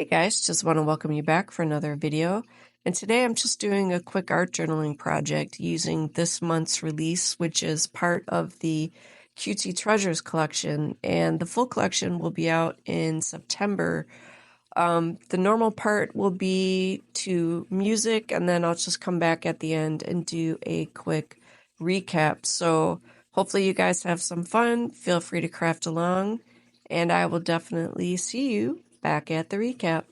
Hey guys, just want to welcome you back for another video. And today I'm just doing a quick art journaling project using this month's release, which is part of the Cutsie Treasures collection. And the full collection will be out in September. The normal part will be to music, and then I'll just come back at the end and do a quick recap. So hopefully you guys have some fun. Feel free to craft along, and I will definitely see you back at the recap.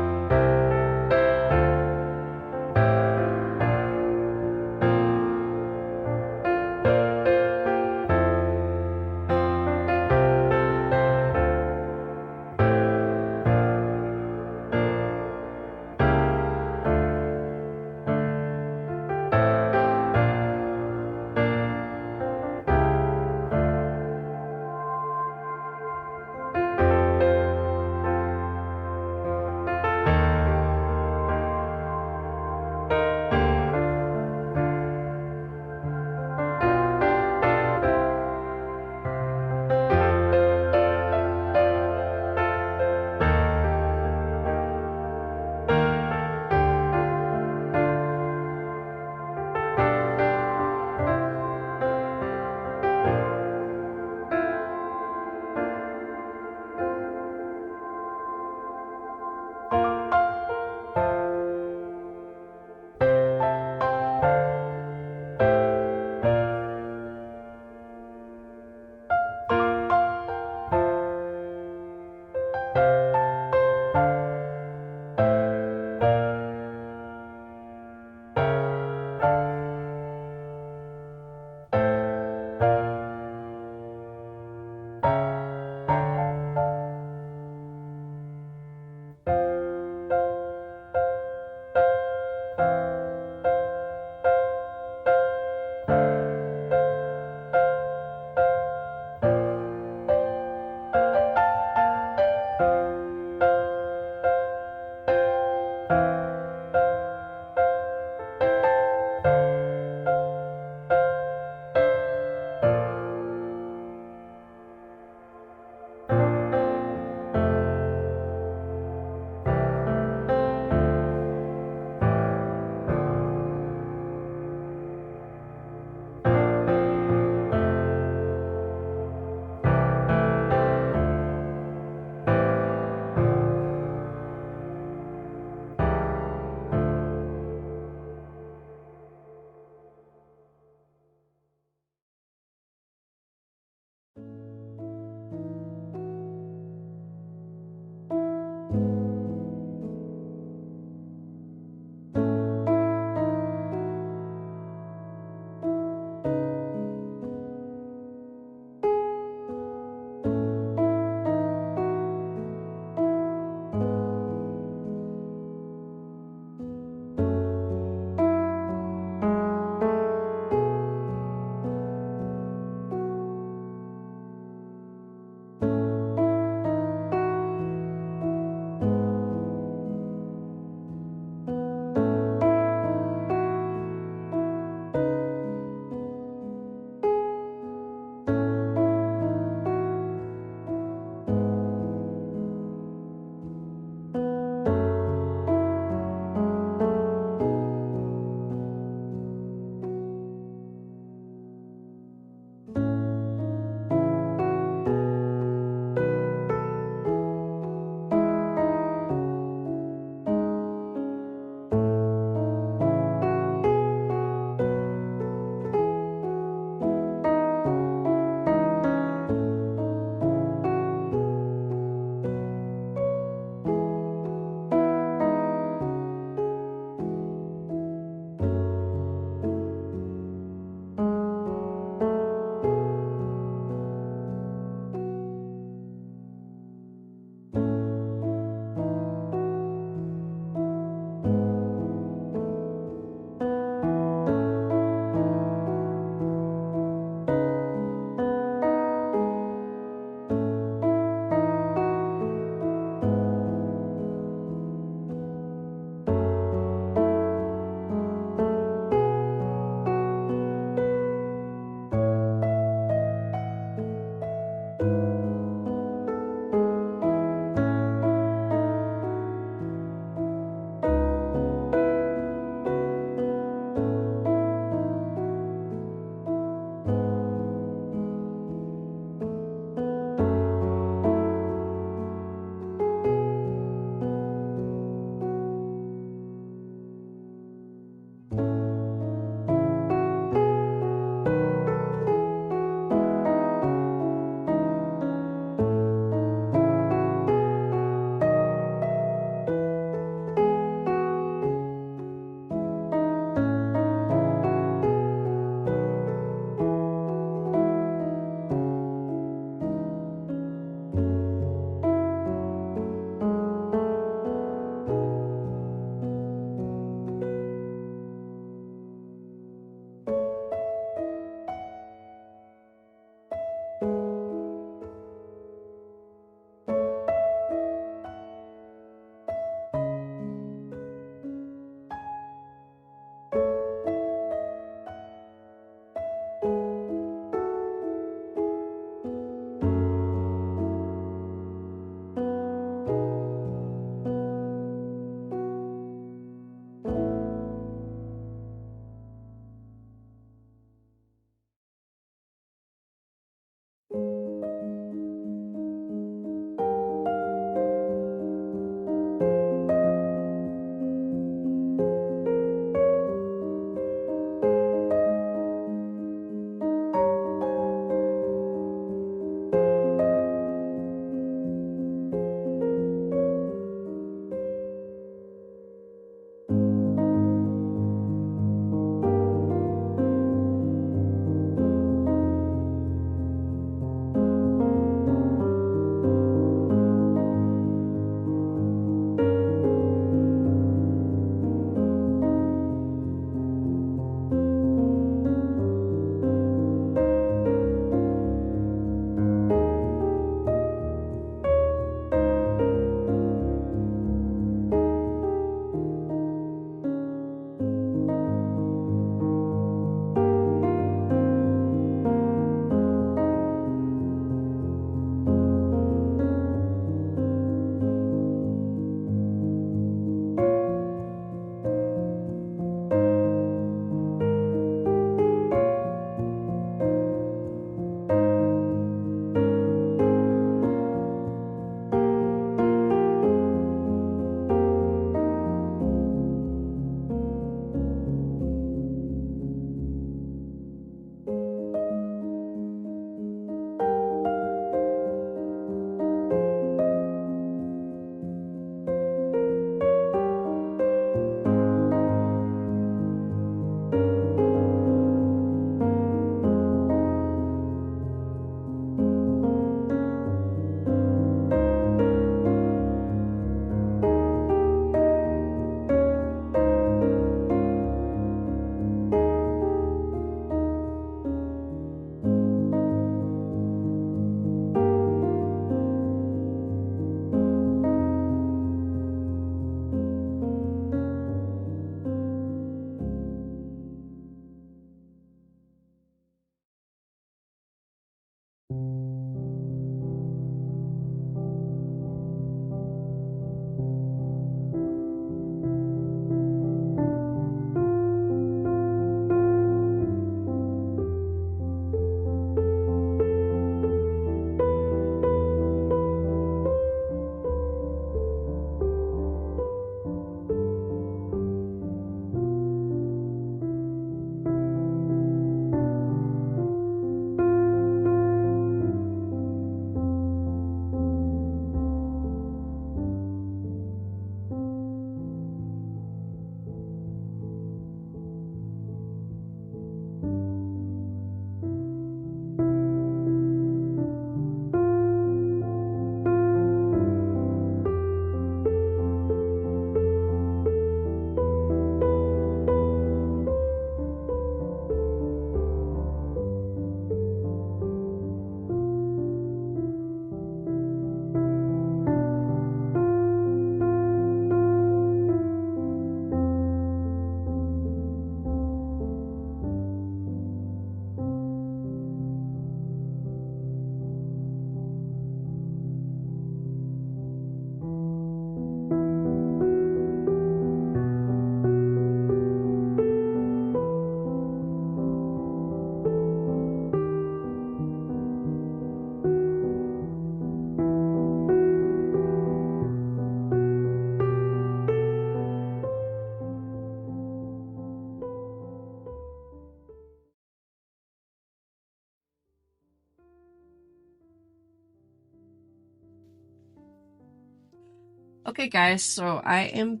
Okay guys, so I am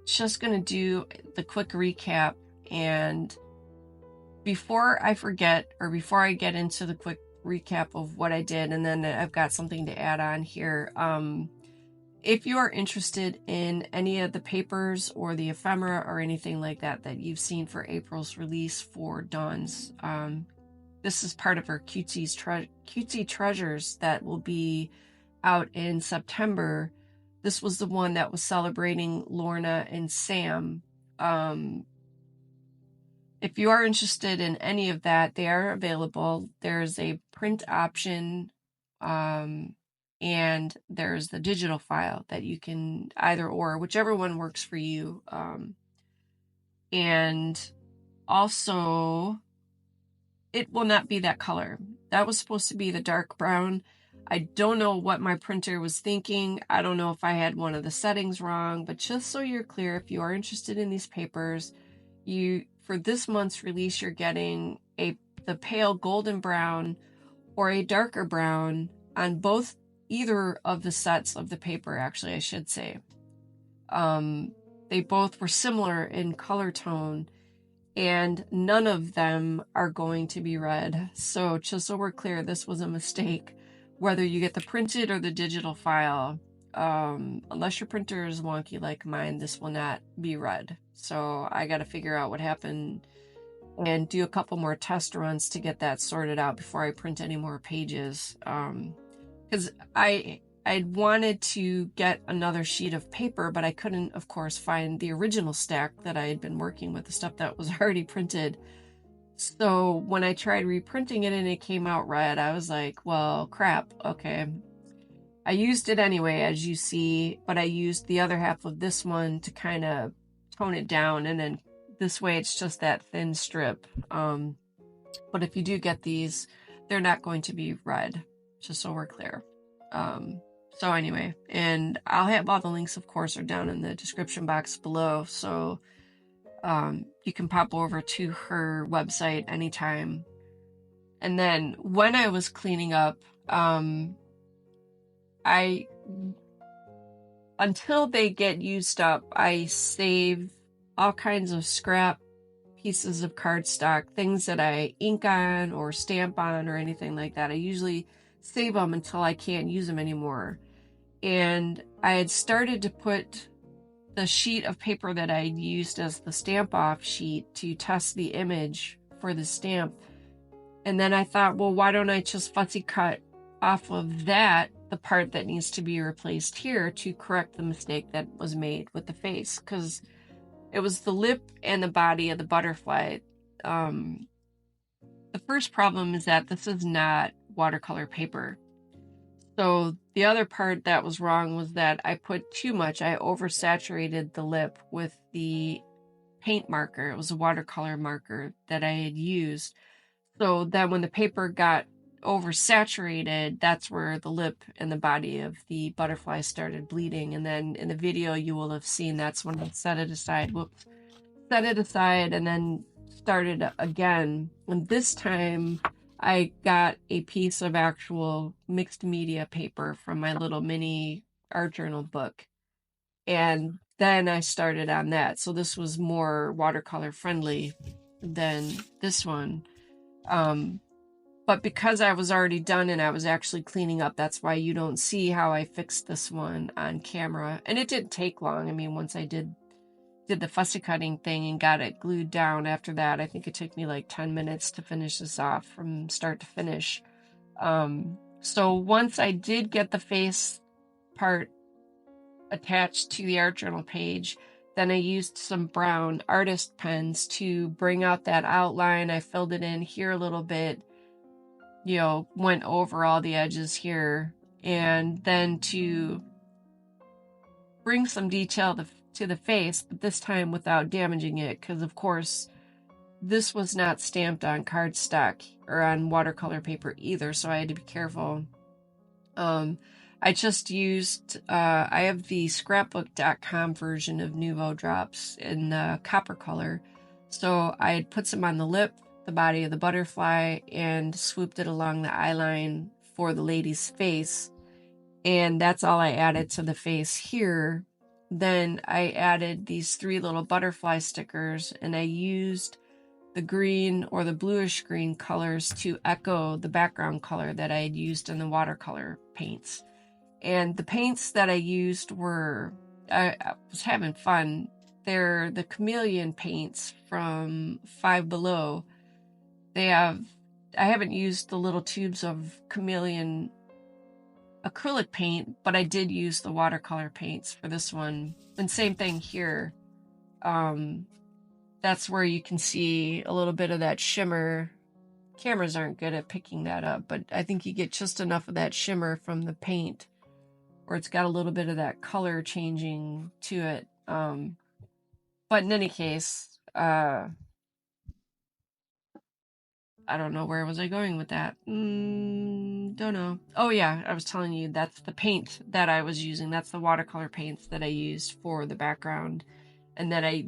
just going to do the quick recap, and before I forget, or before I get into the quick recap of what I did, and then I've got something to add on here. If you are interested in any of the papers or the ephemera or anything like that that you've seen for April's release for Dawn's, this is part of her Cutsie Treasures that will be out in September. This was the one that was celebrating Lorna and Sam. If you are interested in any of that, they are available. There's a print option, and there's the digital file that you can either or, whichever one works for you. And also, it will not be that color. That was supposed to be the dark brown. I don't know what my printer was thinking. I don't know if I had one of the settings wrong, but just so you're clear, if you are interested in these papers, for this month's release, you're getting the pale golden brown or a darker brown on either of the sets of the paper, actually, I should say. They both were similar in color tone, and none of them are going to be red. So just so we're clear, this was a mistake. Whether you get the printed or the digital file, unless your printer is wonky like mine, this will not be red. So I got to figure out what happened and do a couple more test runs to get that sorted out before I print any more pages. Because I wanted to get another sheet of paper, but I couldn't, of course, find the original stack that I had been working with, the stuff that was already printed. So when I tried reprinting it and it came out red, I was like, well, crap, okay. I used it anyway, as you see, but I used the other half of this one to kind of tone it down, and then this way it's just that thin strip. But if you do get these, they're not going to be red, just so we're clear. So anyway, and I'll have all the links, of course, are down in the description box below, so you can pop over to her website anytime. And then when I was cleaning up, until they get used up, I save all kinds of scrap pieces of cardstock, things that I ink on or stamp on or anything like that. I usually save them until I can't use them anymore. And I had started to put the sheet of paper that I used as the stamp off sheet to test the image for the stamp. And then I thought, well, why don't I just fussy cut off of that the part that needs to be replaced here to correct the mistake that was made with the face, because it was the lip and the body of the butterfly. The first problem is that this is not watercolor paper. So the other part that was wrong was that I put too much. I oversaturated the lip with the paint marker. It was a watercolor marker that I had used. So then when the paper got oversaturated, that's where the lip and the body of the butterfly started bleeding. And then in the video you will have seen that's when I set it aside. Whoops. Set it aside and then started again. And this time I got a piece of actual mixed media paper from my little mini art journal book. And then I started on that. So this was more watercolor friendly than this one. But because I was already done and I was actually cleaning up, that's why you don't see how I fixed this one on camera. And it didn't take long. I mean, once I did the fussy cutting thing and got it glued down after that, I think it took me like 10 minutes to finish this off from start to finish. So once I did get the face part attached to the art journal page, then I used some brown artist pens to bring out that outline. I filled it in here a little bit, you know, went over all the edges here, and then to bring some detail to the face, but this time without damaging it, because of course this was not stamped on cardstock or on watercolor paper either, so I had to be careful. I just used, I have the scrapbook.com version of Nouveau Drops in copper color, so I had put some on the lip, the body of the butterfly, and swooped it along the eyeline for the lady's face. and that's all I added to the face here. Then I added these 3 little butterfly stickers, and I used the green or the bluish green colors to echo the background color that I had used in the watercolor paints. And the paints that I used were, I was having fun. They're the chameleon paints from Five Below. I haven't used the little tubes of chameleon acrylic paint, but I did use the watercolor paints for this one. And same thing here. That's where you can see a little bit of that shimmer. Cameras aren't good at picking that up, but I think you get just enough of that shimmer from the paint, or it's got a little bit of that color changing to it. But in any case, I don't know, where was I going with that? Don't know. Oh yeah, I was telling you that's the paint that I was using. That's the watercolor paints that I used for the background. And then I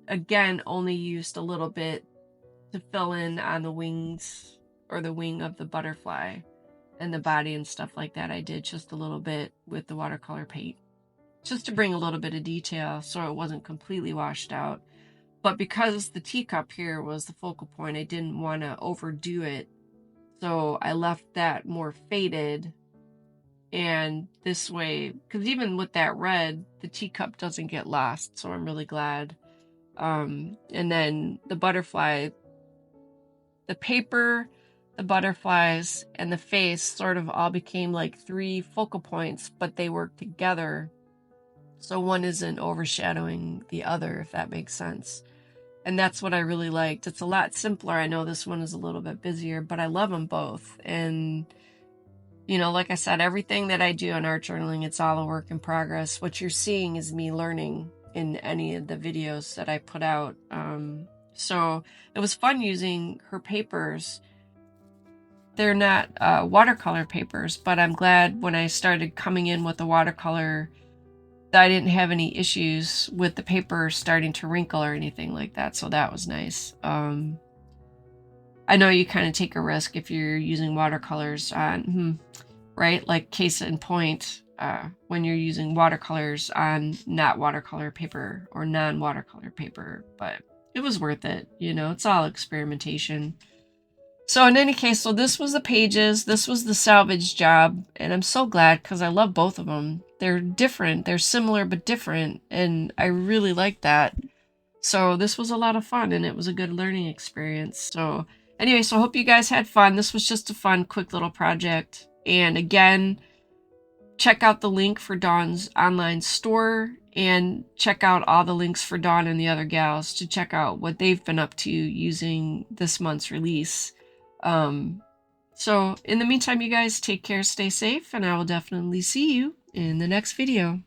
again only used a little bit to fill in on the wings, or the wing of the butterfly and the body and stuff like that. I did just a little bit with the watercolor paint, just to bring a little bit of detail so it wasn't completely washed out. But because the teacup here was the focal point, I didn't want to overdo it. So I left that more faded. And this way, because even with that red, the teacup doesn't get lost. So I'm really glad. And then the butterfly, the paper, the butterflies, and the face sort of all became like 3 focal points, but they work together. So one isn't overshadowing the other, if that makes sense. And that's what I really liked. It's a lot simpler. I know this one is a little bit busier, but I love them both. And, you know, like I said, everything that I do in art journaling, it's all a work in progress. What you're seeing is me learning in any of the videos that I put out. So it was fun using her papers. They're not watercolor papers, but I'm glad when I started coming in with the watercolor that I didn't have any issues with the paper starting to wrinkle or anything like that. So that was nice. I know you kind of take a risk if you're using watercolors on, right? Like case in point, when you're using watercolors on not watercolor paper or non-watercolor paper, but it was worth it. You know, it's all experimentation. So in any case, so this was the pages, this was the salvage job, and I'm so glad because I love both of them. They're different, they're similar but different, and I really like that. So this was a lot of fun, and it was a good learning experience. So anyway, so I hope you guys had fun. This was just a fun, quick little project. And again, check out the link for Dawn's online store, and check out all the links for Dawn and the other gals to check out what they've been up to using this month's release. So in the meantime, you guys take care, stay safe, and I will definitely see you in the next video.